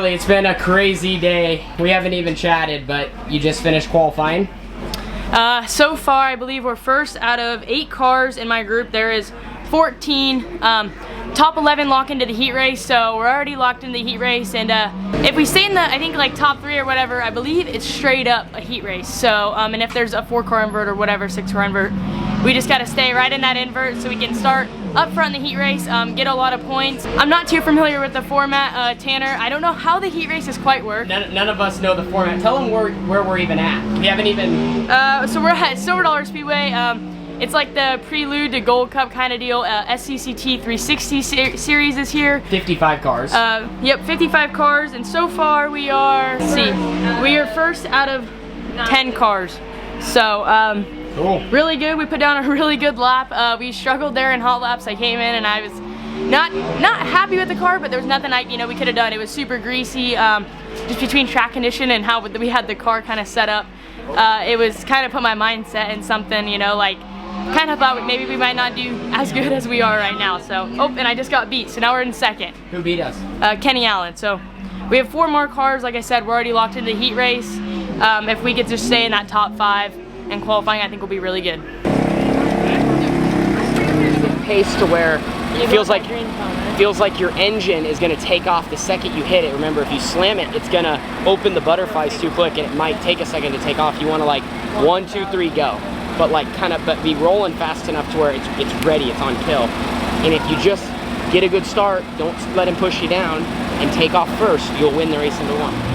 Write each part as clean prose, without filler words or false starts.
Charlie, it's been a crazy day. We haven't even chatted, but you just finished qualifying? So far, I believe we're first out of 8 cars in my group. There is 14. Top 11 lock into the heat race, so we're already locked in the heat race. And if we stay in the, I think like top 3 or whatever, I believe it's straight up a heat race. So, and if there's a 4-car invert or whatever, 6-car invert, we just gotta stay right in that invert so we can start up front in the heat race, get a lot of points. I'm not too familiar with the format, Tanner. I don't know how the heat races quite work. None of us know the format. Tell them where we're even at. We haven't even... So we're at Silver Dollar Speedway. It's like the prelude to Gold Cup kind of deal. SCCT 360 series is here. 55 cars. Yep, 55 cars, and so far we are, we are first out of 10 cars. So, cool. Really good. We put down a really good lap. We struggled there in hot laps. I came in and I was not happy with the car, but there was nothing we could have done. It was super greasy, just between track condition and how we had the car kind of set up. It was kind of put my mindset in something, like kind of thought maybe we might not do as good as we are right now. So, and I just got beat. So now we're in second. Who beat us? Kenny Allen. So we have 4 more cars. Like I said, we're already locked into the heat race. If we could just stay in that top 5 and qualifying, I think we'll be really good. Pace to where it feels like your engine is going to take off the second you hit it. Remember, if you slam it, it's going to open the butterflies too quick and it might take a second to take off. You want to like 1, 2, 3, go. But like but be rolling fast enough to where it's ready, it's on kill. And if you just get a good start, don't let him push you down, and take off first, you'll win the race into 1.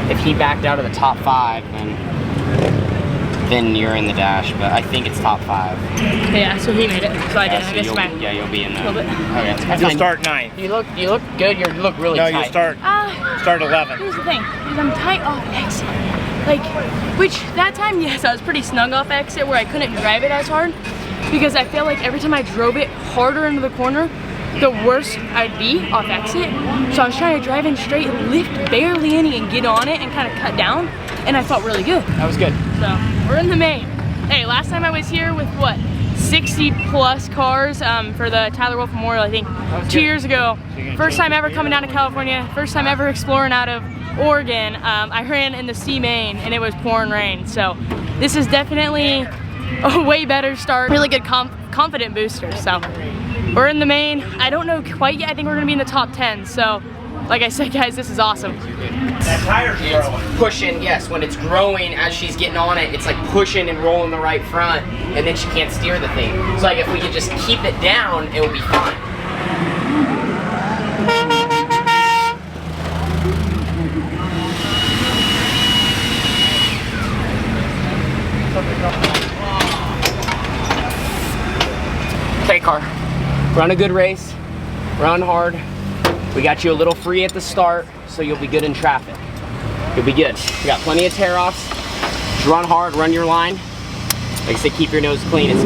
If he backed out of the top 5, then you're in the dash, but I think it's top 5. Yeah, so he made it. So I did. So I missed my. Yeah, you'll be in there. A little bit. Okay, You'll start 9th. You look good. You look really tight. No, you start 11th. Here's the thing, is I'm tight off exit. Which that time, yes, I was pretty snug off exit where I couldn't drive it as hard because I feel like every time I drove it harder into the corner, the worse I'd be off exit. So I was trying to drive in straight, lift barely any and get on it and kind of cut down, and I felt really good. That was good. So we're in the main. Hey, last time I was here with what, 60 plus cars for the Tyler Wolf Memorial, I think 2 years ago. First time ever coming down to California, first time ever exploring out of Oregon. I ran in the C main and it was pouring rain. So this is definitely a way better start, really good confident booster. So we're in the main. I don't know quite yet. I think we're gonna be in the top 10. So like I said, guys, this is awesome. That tire's growing. Pushing, yes, when it's growing as she's getting on it, it's like pushing and rolling the right front, and then she can't steer the thing. So like if we could just keep it down, it will be fine. Okay, car. Run a good race, run hard. We got you a little free at the start, so you'll be good in traffic. You'll be good. We got plenty of tear-offs. Just run hard, run your line. Like I said, keep your nose clean.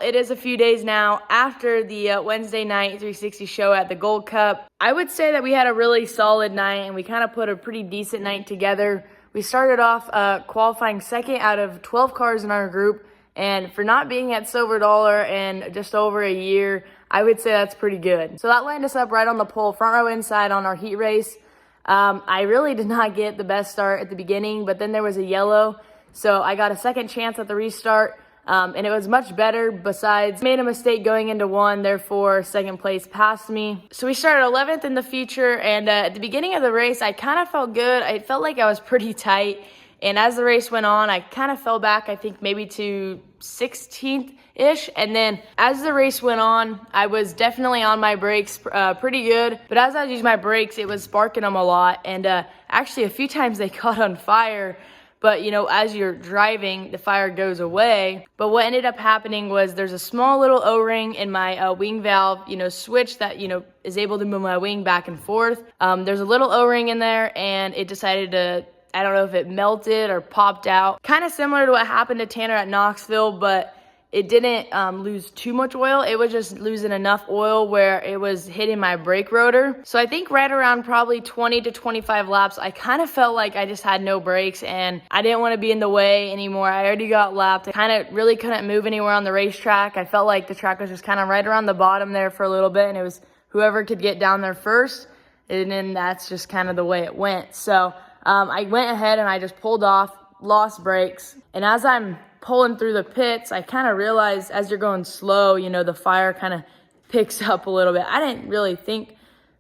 it is a few days now after the Wednesday night 360 show at the Gold Cup. I would say that we had a really solid night, and we kind of put a pretty decent night together. We started off qualifying second out of 12 cars in our group, and for not being at Silver Dollar in just over a year, I would say that's pretty good. So that lined us up right on the pole, front row inside on our heat race. I really did not get the best start at the beginning, but then there was a yellow, so I got a second chance at the restart, and it was much better. Besides, made a mistake going into one, therefore second place passed me. So we started 11th in the feature, and at the beginning of the race, I kind of felt good. I felt like I was pretty tight, and as the race went on, I kind of fell back, I think maybe to 16th-ish, and then as the race went on, I was definitely on my brakes pretty good, but as I was using my brakes, it was sparking them a lot, and actually a few times they caught on fire, but you know, as you're driving, the fire goes away. But what ended up happening was there's a small little O-ring in my wing valve, you know, switch that, you know, is able to move my wing back and forth. There's a little O-ring in there, and it decided to, I don't know if it melted or popped out. Kind of similar to what happened to Tanner at Knoxville, but it didn't lose too much oil. It was just losing enough oil where it was hitting my brake rotor. So I think right around probably 20 to 25 laps, I kind of felt like I just had no brakes and I didn't want to be in the way anymore. I already got lapped. I kind of really couldn't move anywhere on the racetrack. I felt like the track was just kind of right around the bottom there for a little bit, and it was whoever could get down there first, and then that's just kind of the way it went. So I went ahead and I just pulled off, lost brakes, and as I'm pulling through the pits, I kind of realized as you're going slow, you know, the fire kind of picks up a little bit. I didn't really think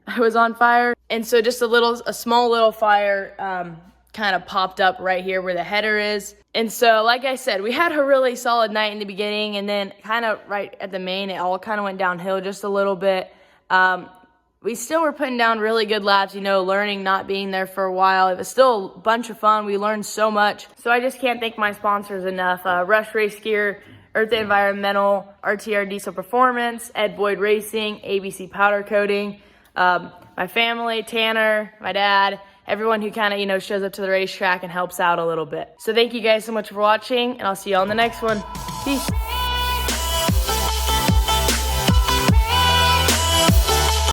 I was on fire, and so just a small little fire kind of popped up right here where the header is. And so, like I said, we had a really solid night in the beginning, and then kind of right at the main, it all kind of went downhill just a little bit. We still were putting down really good laps, you know, learning, not being there for a while. It was still a bunch of fun. We learned so much. So I just can't thank my sponsors enough. Rush Race Gear, Earth Environmental, RTR Diesel Performance, Ed Boyd Racing, ABC Powder Coating, my family, Tanner, my dad, everyone who kind of, you know, shows up to the racetrack and helps out a little bit. So thank you guys so much for watching, and I'll see you on the next one. Peace.